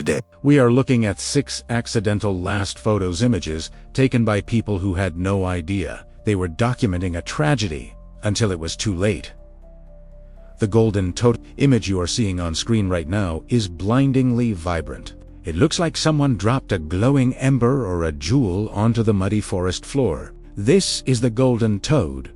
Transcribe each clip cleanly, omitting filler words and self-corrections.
Today, we are looking at 6 accidental last photos images taken by people who had no idea they were documenting a tragedy until it was too late. The golden totem image you are seeing on screen right now is blindingly vibrant. It looks like someone dropped a glowing ember or a jewel onto the muddy forest floor. This is the golden toad.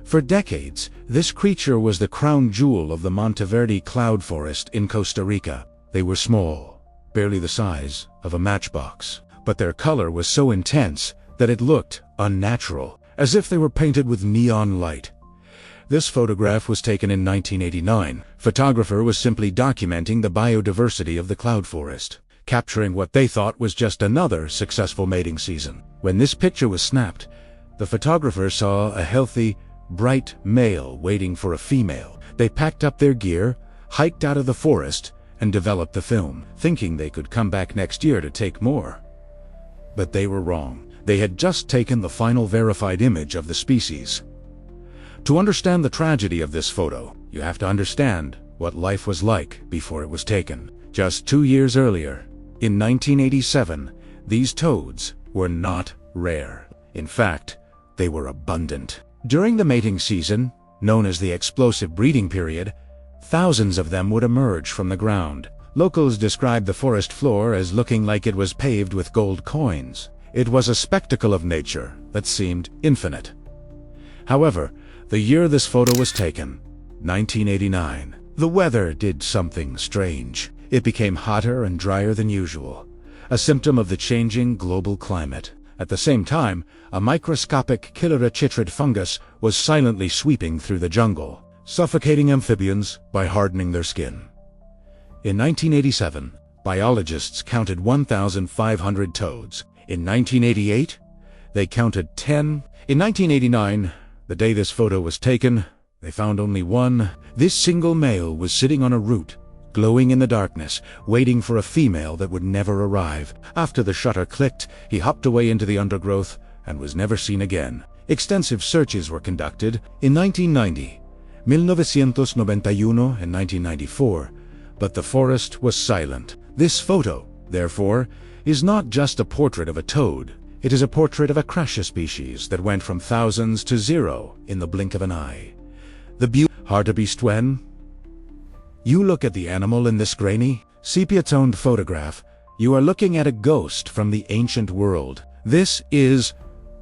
For decades, this creature was the crown jewel of the Monteverde cloud forest in Costa Rica. They were small, barely the size of a matchbox, but their color was so intense that it looked unnatural, as if they were painted with neon light. This photograph was taken in 1989. Photographer was simply documenting the biodiversity of the cloud forest, capturing what they thought was just another successful mating season. When this picture was snapped, the photographer saw a healthy, bright male waiting for a female. They packed up their gear, hiked out of the forest, and developed the film, thinking they could come back next year to take more. But they were wrong. They had just taken the final verified image of the species. To understand the tragedy of this photo, you have to understand what life was like before it was taken. Just 2 years earlier, in 1987, these toads were not rare. In fact, they were abundant. During the mating season, known as the explosive breeding period, thousands of them would emerge from the ground. Locals described the forest floor as looking like it was paved with gold coins. It was a spectacle of nature that seemed infinite. However, the year this photo was taken, 1989, the weather did something strange. It became hotter and drier than usual, a symptom of the changing global climate. At the same time, a microscopic killer chytrid fungus was silently sweeping through the jungle, suffocating amphibians by hardening their skin. In 1987, biologists counted 1,500 toads. In 1988, they counted 10. In 1989, the day this photo was taken, they found only one. This single male was sitting on a root, glowing in the darkness, waiting for a female that would never arrive. After the shutter clicked, he hopped away into the undergrowth and was never seen again. Extensive searches were conducted in 1990, 1991 and 1994, but the forest was silent. This photo, therefore, is not just a portrait of a toad. It is a portrait of a crasha species that went from thousands to zero in the blink of an eye. The hartebeest. When you look at the animal in this grainy, sepia-toned photograph, you are looking at a ghost from the ancient world. This is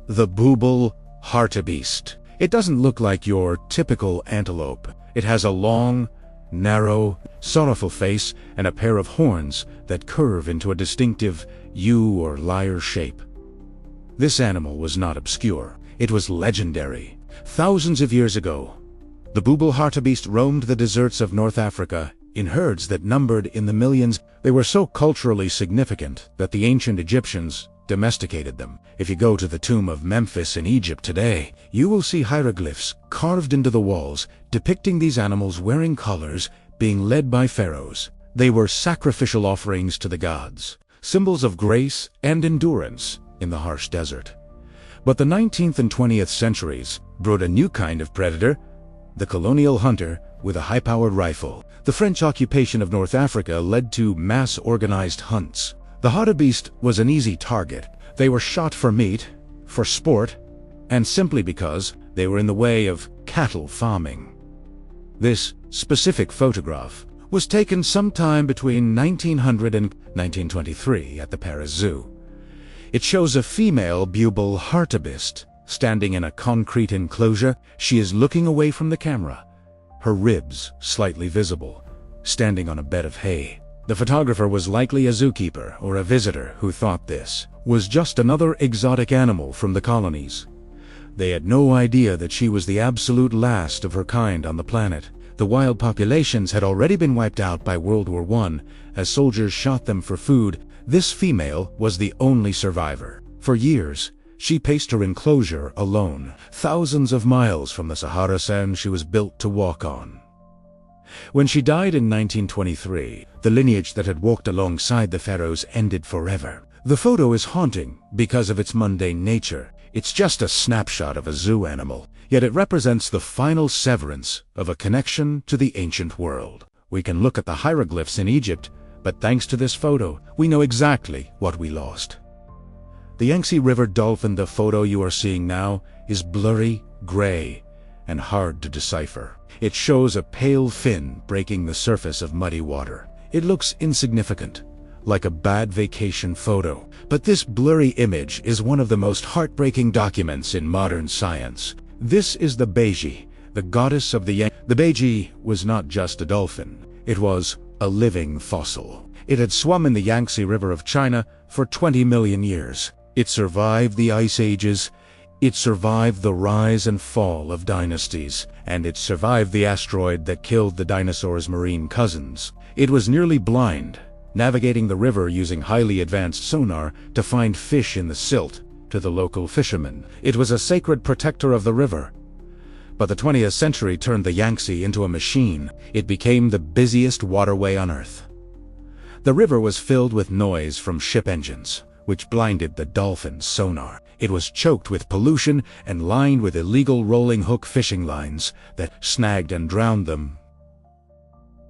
the booble hartebeest. It doesn't look like your typical antelope. It has a long, narrow, sorrowful face and a pair of horns that curve into a distinctive U or lyre shape. This animal was not obscure. It was legendary. Thousands of years ago, the booble hartebeest roamed the deserts of North Africa in herds that numbered in the millions. They were so culturally significant that the ancient Egyptians domesticated them. If you go to the tomb of Memphis in Egypt today, you will see hieroglyphs carved into the walls depicting these animals wearing collars, being led by pharaohs. They were sacrificial offerings to the gods, symbols of grace and endurance in the harsh desert. But the 19th and 20th centuries brought a new kind of predator, the colonial hunter with a high-powered rifle. The French occupation of North Africa led to mass-organized hunts. The hartebeest was an easy target. They were shot for meat, for sport, and simply because they were in the way of cattle farming. This specific photograph was taken sometime between 1900 and 1923 at the Paris Zoo. It shows a female booble hartebeest standing in a concrete enclosure. She is looking away from the camera, her ribs slightly visible, standing on a bed of hay. The photographer was likely a zookeeper or a visitor who thought this was just another exotic animal from the colonies. They had no idea that she was the absolute last of her kind on the planet. The wild populations had already been wiped out by World War I as soldiers shot them for food. This female was the only survivor. For years, she paced her enclosure alone. Thousands of miles from the Sahara sand she was built to walk on. When she died in 1923, the lineage that had walked alongside the pharaohs ended forever. The photo is haunting because of its mundane nature. It's just a snapshot of a zoo animal, yet it represents the final severance of a connection to the ancient world. We can look at the hieroglyphs in Egypt, But thanks to this photo, we know exactly what we lost. The Yangtze River dolphin, the photo you are seeing now, is blurry, gray, and hard to decipher. It shows a pale fin breaking the surface of muddy water. It looks insignificant, like a bad vacation photo. But this blurry image is one of the most heartbreaking documents in modern science. This is the Beiji, the goddess of the Yangtze. The Beiji was not just a dolphin. It was a living fossil. It had swum in the Yangtze River of China for 20 million years. It survived the ice ages, it survived the rise and fall of dynasties, and it survived the asteroid that killed the dinosaurs' marine cousins. It was nearly blind, navigating the river using highly advanced sonar to find fish in the silt to the local fishermen. It was a sacred protector of the river. But the 20th century turned the Yangtze into a machine. It became the busiest waterway on Earth. The river was filled with noise from ship engines, which blinded the dolphin's sonar. It was choked with pollution and lined with illegal rolling hook fishing lines that snagged and drowned them.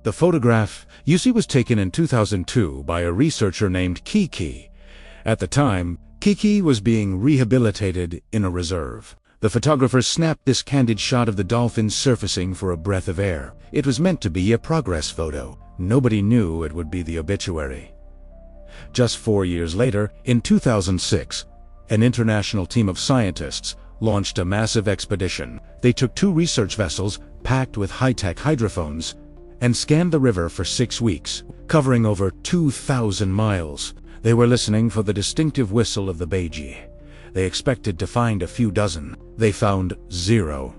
The photograph you see was taken in 2002 by a researcher named Kiki. At the time, Kiki was being rehabilitated in a reserve. The photographer snapped this candid shot of the dolphin surfacing for a breath of air. It was meant to be a progress photo. Nobody knew it would be the obituary. Just 4 years later, in 2006, an international team of scientists launched a massive expedition. They took 2 research vessels packed with high-tech hydrophones and scanned the river for 6 weeks, covering over 2,000 miles. They were listening for the distinctive whistle of the Beiji. They expected to find a few dozen. They found 0.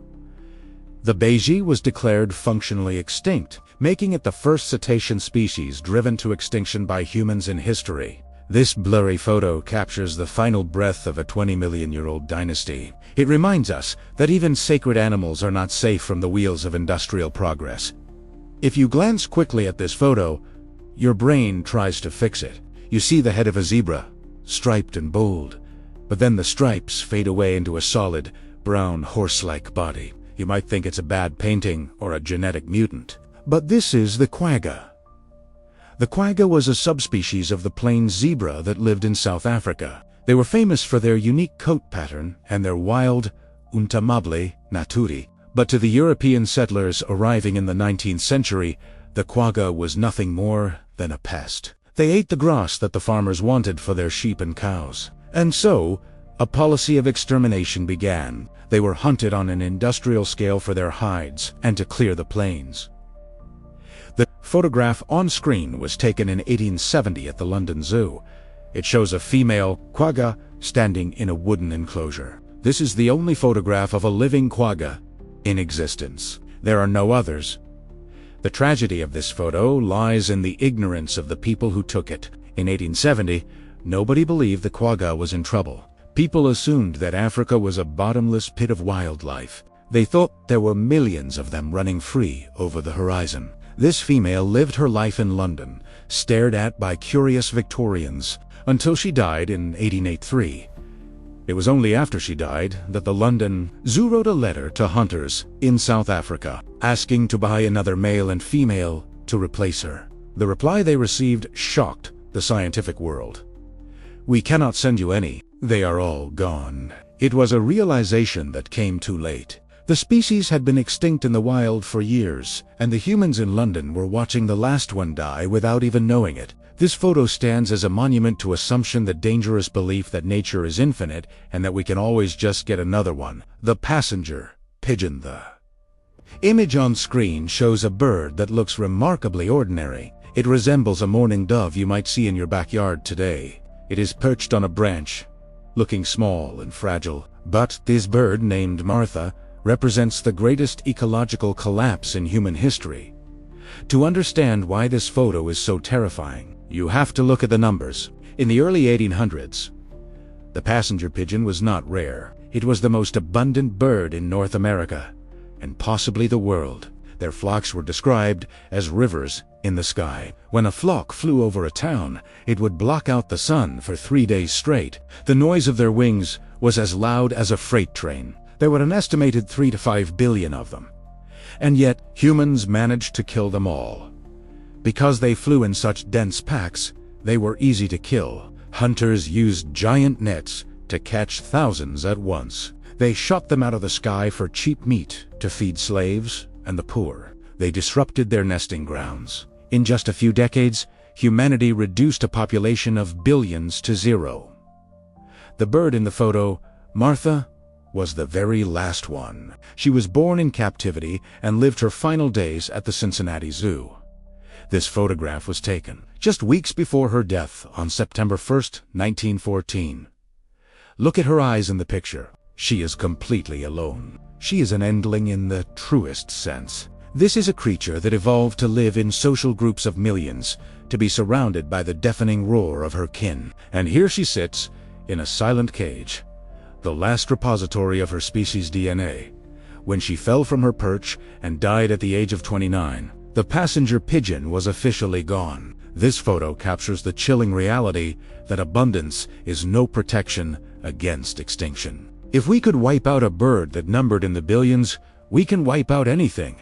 The Beiji was declared functionally extinct, making it the first cetacean species driven to extinction by humans in history. This blurry photo captures the final breath of a 20-million-year-old dynasty. It reminds us that even sacred animals are not safe from the wheels of industrial progress. If you glance quickly at this photo, your brain tries to fix it. You see the head of a zebra, striped and bold, but then the stripes fade away into a solid, brown, horse-like body. You might think it's a bad painting or a genetic mutant. But this is the quagga. The quagga was a subspecies of the plains zebra that lived in South Africa. They were famous for their unique coat pattern and their wild, untamable naturi. But to the European settlers arriving in the 19th century, the quagga was nothing more than a pest. They ate the grass that the farmers wanted for their sheep and cows. And so, a policy of extermination began. They were hunted on an industrial scale for their hides and to clear the plains. The photograph on screen was taken in 1870 at the London Zoo. It shows a female quagga standing in a wooden enclosure. This is the only photograph of a living quagga in existence. There are no others. The tragedy of this photo lies in the ignorance of the people who took it. In 1870, nobody believed the quagga was in trouble. People assumed that Africa was a bottomless pit of wildlife. They thought there were millions of them running free over the horizon. This female lived her life in London, stared at by curious Victorians, until she died in 1883. It was only after she died that the London Zoo wrote a letter to hunters in South Africa, asking to buy another male and female to replace her. The reply they received shocked the scientific world. "We cannot send you any. They are all gone." It was a realization that came too late. The species had been extinct in the wild for years, and the humans in London were watching the last one die without even knowing it. This photo stands as a monument to assumption, the dangerous belief that nature is infinite and that we can always just get another one. The passenger pigeon. The image on screen shows a bird that looks remarkably ordinary. It resembles a mourning dove you might see in your backyard today. It is perched on a branch, looking small and fragile. But this bird, named Martha, represents the greatest ecological collapse in human history. To understand why this photo is so terrifying, you have to look at the numbers. In the early 1800s, the passenger pigeon was not rare. It was the most abundant bird in North America, and possibly the world. Their flocks were described as rivers in the sky. When a flock flew over a town, it would block out the sun for 3 days straight. The noise of their wings was as loud as a freight train. There were an estimated 3 to 5 billion of them. And yet, humans managed to kill them all. Because they flew in such dense packs, they were easy to kill. Hunters used giant nets to catch thousands at once. They shot them out of the sky for cheap meat to feed slaves and the poor. They disrupted their nesting grounds. In just a few decades, humanity reduced a population of billions to zero. The bird in the photo, Martha, was the very last one. She was born in captivity and lived her final days at the Cincinnati Zoo. This photograph was taken just weeks before her death on September 1st, 1914. Look at her eyes in the picture. She is completely alone. She is an endling in the truest sense. This is a creature that evolved to live in social groups of millions, to be surrounded by the deafening roar of her kin. And here she sits, in a silent cage, the last repository of her species' DNA. When she fell from her perch and died at the age of 29, the passenger pigeon was officially gone. This photo captures the chilling reality that abundance is no protection against extinction. If we could wipe out a bird that numbered in the billions, we can wipe out anything.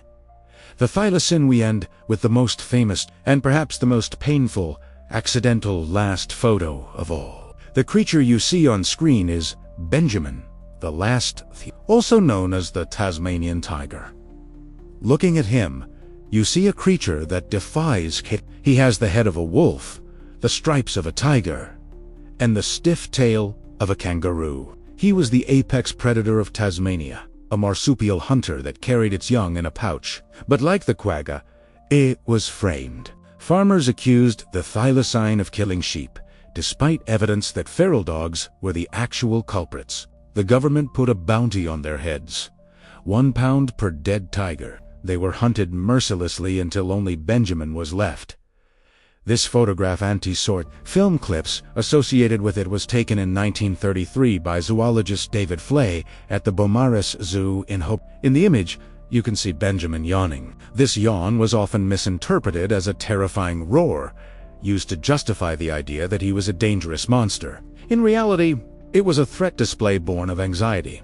The thylacine we end with the most famous and perhaps the most painful accidental last photo of all. The creature you see on screen is Benjamin, the last, also known as the Tasmanian tiger. Looking at him, you see a creature that defies. He has the head of a wolf, the stripes of a tiger, and the stiff tail of a kangaroo. He was the apex predator of Tasmania, a marsupial hunter that carried its young in a pouch. But like the quagga, it was framed. Farmers accused the thylacine of killing sheep, despite evidence that feral dogs were the actual culprits. The government put a bounty on their heads, £1 per dead tiger. They were hunted mercilessly until only Benjamin was left. This photograph anti-sort film clips associated with it was taken in 1933 by zoologist David Flay at the Beaumaris Zoo in Hope. In the image, you can see Benjamin yawning. This yawn was often misinterpreted as a terrifying roar, used to justify the idea that he was a dangerous monster. In reality, it was a threat display born of anxiety.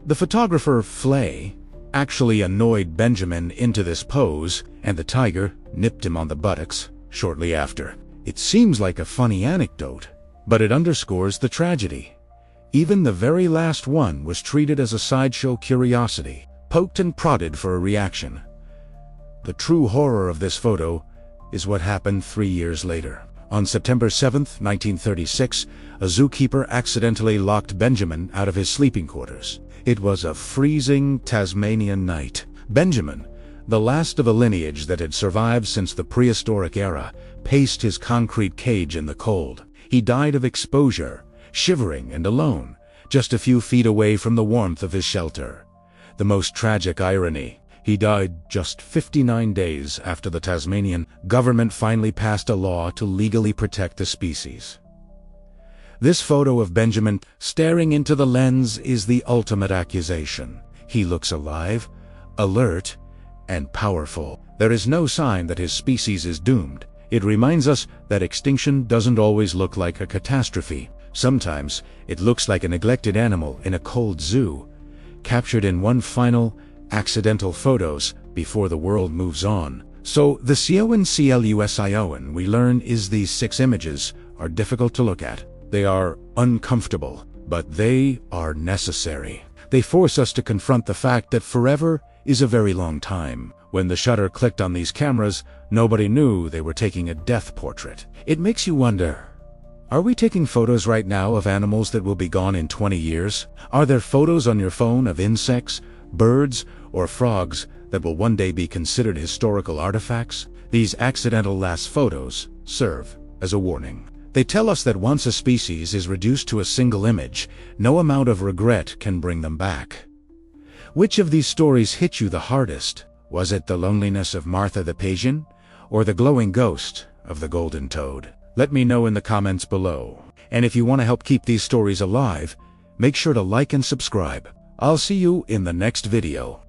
The photographer Flay actually annoyed Benjamin into this pose, and the tiger nipped him on the buttocks shortly after. It seems like a funny anecdote, but it underscores the tragedy. Even the very last one was treated as a sideshow curiosity, poked and prodded for a reaction. The true horror of this photo is what happened 3 years later. On September 7, 1936, a zookeeper accidentally locked Benjamin out of his sleeping quarters. It was a freezing Tasmanian night. Benjamin, the last of a lineage that had survived since the prehistoric era, paced his concrete cage in the cold. He died of exposure, shivering and alone, just a few feet away from the warmth of his shelter. The most tragic irony: he died just 59 days after the Tasmanian government finally passed a law to legally protect the species. This photo of Benjamin staring into the lens is the ultimate accusation. He looks alive, alert, and powerful. There is no sign that his species is doomed. It reminds us that extinction doesn't always look like a catastrophe. Sometimes it looks like a neglected animal in a cold zoo, captured in one final, accidental photos before the world moves on. So the CONCLUSION we learn is these 6 images are difficult to look at. They are uncomfortable, but they are necessary. They force us to confront the fact that forever is a very long time. When the shutter clicked on these cameras, nobody knew they were taking a death portrait. It makes you wonder, are we taking photos right now of animals that will be gone in 20 years? Are there photos on your phone of insects, birds, or frogs that will one day be considered historical artifacts? These accidental last photos serve as a warning. They tell us that once a species is reduced to a single image, no amount of regret can bring them back. Which of these stories hit you the hardest? Was it the loneliness of Martha the pigeon, or the glowing ghost of the golden toad? Let me know in the comments below. And if you want to help keep these stories alive, make sure to like and subscribe. I'll see you in the next video.